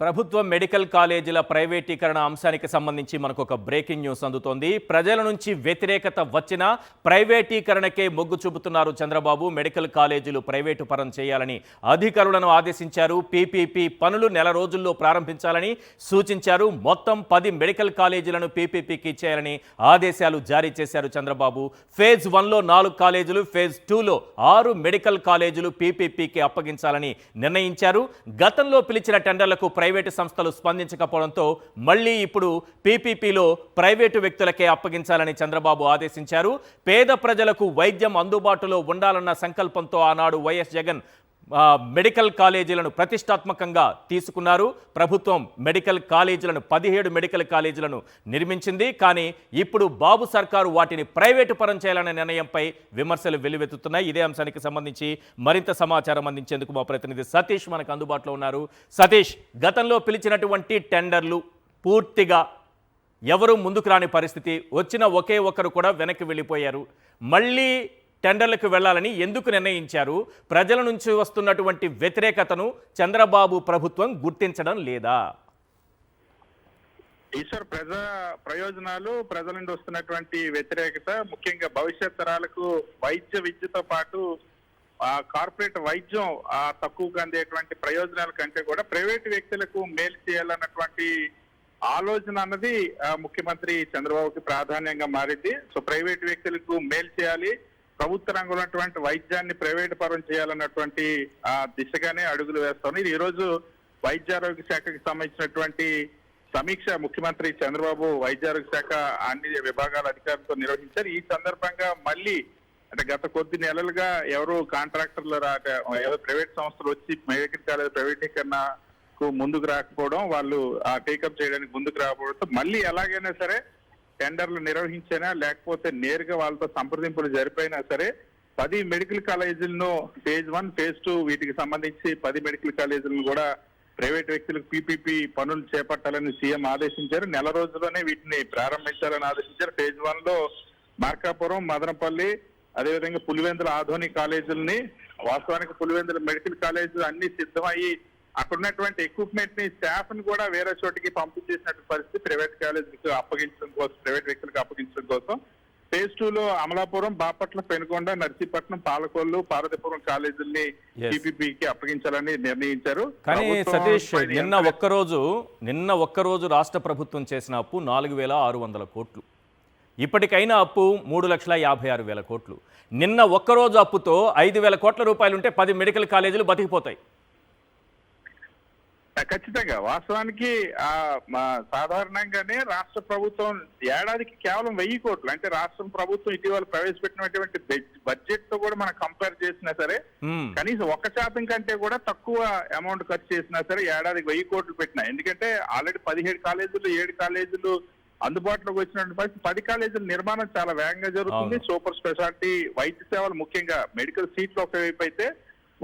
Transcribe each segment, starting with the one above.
ప్రభుత్వ మెడికల్ కాలేజీల ప్రైవేటీకరణ అంశానికి సంబంధించి మనకు ఒక బ్రేకింగ్ న్యూస్ అందుతోంది. ప్రజల నుంచి వ్యతిరేకత వచ్చినా ప్రైవేటీకరణకే మొగ్గు చూపుతున్నారు చంద్రబాబు. మెడికల్ కాలేజీలు ప్రైవేటు పరం చేయాలని అధికారులను ఆదేశించారు. పీపీపీ పనులు నెల రోజుల్లో ప్రారంభించాలని సూచించారు. మొత్తం 10 మెడికల్ కాలేజీలను పీపీపీకి ఇచ్చేయాలని ఆదేశాలు జారీ చేశారు చంద్రబాబు. ఫేజ్ 1లో 4 కాలేజీలు, ఫేజ్ 2లో 6 మెడికల్ కాలేజీలు పీపీపీకి అప్పగించాలని నిర్ణయించారు. గతంలో పిలిచిన టెండర్లకు ప్రైవేటు సంస్థలు స్పందించకపోవడంతో మళ్లీ ఇప్పుడు పీపీపీలో ప్రైవేటు వ్యక్తులకే అప్పగించాలని చంద్రబాబు ఆదేశించారు. పేద ప్రజలకు వైద్యం అందుబాటులో ఉండాలన్న సంకల్పంతో ఆనాడు వైఎస్ జగన్ మెడికల్ కాలేజీలను ప్రతిష్టాత్మకంగా తీసుకున్నారు. ప్రభుత్వం మెడికల్ కాలేజీలను 17 మెడికల్ కాలేజీలను నిర్మించింది. కానీ ఇప్పుడు బాబు సర్కారు వాటిని ప్రైవేటు పరం చేయాలనే నిర్ణయంపై విమర్శలు వెల్లువెత్తుతున్నాయి. ఇదే అంశానికి సంబంధించి మరింత సమాచారం అందించేందుకు మా ప్రతినిధి సతీష్ మనకు అందుబాటులో ఉన్నారు. సతీష్, గతంలో పిలిచినటువంటి టెండర్లు పూర్తిగా ఎవరు ముందుకు రాని పరిస్థితి, వచ్చిన ఒకే ఒక్కరు కూడా వెనక్కి వెళ్ళిపోయారు. మళ్ళీ టెండర్లకు వెళ్లాలని ఎందుకు నిర్ణయించారు? ప్రజల నుంచి వస్తున్నటువంటి వ్యతిరేకతను చంద్రబాబు ప్రభుత్వం గుర్తించడం లేదా? ఈశ్వర్, ప్రజా ప్రయోజనాలు, ప్రజల నుండి వస్తున్నటువంటి వ్యతిరేకత, ముఖ్యంగా భవిష్యత్ తరాలకు వైద్య విద్యతో పాటు కార్పొరేట్ వైద్యం తక్కువగా అందేటువంటి ప్రయోజనాల కంటే కూడా ప్రైవేటు వ్యక్తులకు మేలు చేయాలన్నటువంటి ఆలోచన అన్నది ముఖ్యమంత్రి చంద్రబాబుకి ప్రాధాన్యంగా మారింది. సో ప్రైవేటు వ్యక్తులకు మేలు చేయాలి, ప్రభుత్వ రంగంలో ఉన్నటువంటి వైద్యాన్ని ప్రైవేటు పరం చేయాలన్నటువంటి దిశగానే అడుగులు వేస్తాను. ఇది ఈ రోజు వైద్యారోగ్య శాఖకి సంబంధించినటువంటి సమీక్ష ముఖ్యమంత్రి చంద్రబాబు వైద్యారోగ్య శాఖ అన్ని విభాగాల అధికారులతో నిర్వహించారు. ఈ సందర్భంగా మళ్ళీ అంటే గత కొద్ది నెలలుగా ఎవరు కాంట్రాక్టర్లు ఎవరు ప్రైవేట్ సంస్థలు వచ్చి మెడికల్ కాలేజ్ ప్రైవేటీకరణకు ముందుకు రాకపోవడం, వాళ్ళు టేకప్ చేయడానికి ముందుకు రాకపోవడంతో మళ్ళీ ఎలాగైనా సరే టెండర్లు నిర్వహించినా లేకపోతే నేరుగా వాళ్ళతో సంప్రదింపులు జరిపోయినా సరే 10 మెడికల్ కాలేజీలను ఫేజ్ 1, ఫేజ్ 2 వీటికి సంబంధించి 10 మెడికల్ కాలేజీలను కూడా ప్రైవేట్ వ్యక్తులకు పీపీపీ పనులు చేపట్టాలని సీఎం ఆదేశించారు. నెల రోజుల్లోనే వీటిని ప్రారంభించాలని ఆదేశించారు. ఫేజ్ 1లో మార్కాపురం, మదనపల్లి, అదేవిధంగా పులివెందుల ఆధునిక కాలేజీలని, వాస్తవానికి పులివెందుల మెడికల్ కాలేజీలు అన్ని సిద్ధమయ్యి అక్కడ ఉన్నటువంటి ఎక్విప్మెంట్ ని, స్టాఫ్ ని కూడా వేరే చోటికి పంపించేసినట్టు పరిస్థితి ప్రైవేట్ కాలేజీలకు అప్పగించడం కోసం, ప్రైవేట్ వ్యక్తులకు అప్పగించడం కోసం ఫేజ్ 2లో అమలాపురం, బాపట్ల, పెనుకొండ, నర్సీపట్నం, పాలకొల్లు, పార్వతీపురం కాలేజీల్ని పీపీపీకి అప్పగించాలని నిర్ణయించారు. కానీ సతీష్, నిన్న ఒక్కరోజు రాష్ట్ర ప్రభుత్వం చేసిన అప్పు 4,600 కోట్లు. ఇప్పటికైనా అప్పు 3,56,000 కోట్లు. నిన్న ఒక్కరోజు అప్పుతో 5,000 కోట్ల రూపాయలు ఉంటే 10 మెడికల్ కాలేజీలు బతికిపోతాయి. ఖచ్చితంగా వాస్తవానికి సాధారణంగానే రాష్ట్ర ప్రభుత్వం ఏడాదికి కేవలం 1000 కోట్లు, అంటే రాష్ట్ర ప్రభుత్వం ఇటీవల ప్రవేశపెట్టినటువంటి బడ్జెట్ తో కూడా మనం కంపేర్ చేసినా సరే కనీసం 1% కంటే కూడా తక్కువ అమౌంట్ ఖర్చు చేసినా సరే ఏడాదికి 1000 కోట్లు పెట్టినా. ఎందుకంటే ఆల్రెడీ 17 కాలేజీలు, 7 కాలేజీలు అందుబాటులోకి వచ్చినటువంటి పరిస్థితి. 10 కాలేజీల నిర్మాణం చాలా వేగంగా జరుగుతుంది. సూపర్ స్పెషాలిటీ వైద్య సేవలు, ముఖ్యంగా మెడికల్ సీట్లు ఒకవైపు అయితే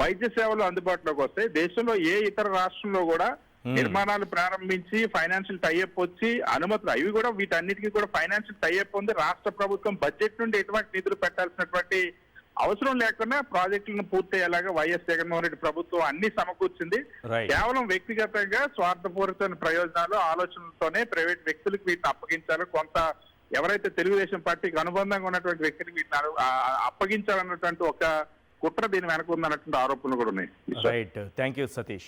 వైద్య సేవలు అందుబాటులోకి వస్తాయి. దేశంలో ఏ ఇతర రాష్ట్రంలో కూడా నిర్మాణాలు ప్రారంభించి ఫైనాన్షియల్ టైఅప్ వచ్చి అనుమతులు, అవి కూడా వీటన్నిటికీ కూడా ఫైనాన్షియల్ టైఅప్ ఉంది. రాష్ట్ర ప్రభుత్వం బడ్జెట్ నుండి ఎటువంటి నిధులు పెట్టాల్సినటువంటి అవసరం లేకుండా ప్రాజెక్టులను పూర్తయ్యేలాగా వైఎస్ జగన్మోహన్ రెడ్డి ప్రభుత్వం అన్ని సమకూర్చింది. కేవలం వ్యక్తిగతంగా స్వార్థపూరిత ప్రయోజనాలు, ఆలోచనలతోనే ప్రైవేట్ వ్యక్తులకు వీటిని అప్పగించాలి. కొంత ఎవరైతే తెలుగుదేశం పార్టీకి అనుబంధంగా ఉన్నటువంటి వ్యక్తులకు వీటిని అప్పగించాలన్నటువంటి ఒక కుట్ర దీని వెనక ఉందన్నటువంటి ఆరోపణలు కూడా ఉన్నాయి. Right, thank you Satish.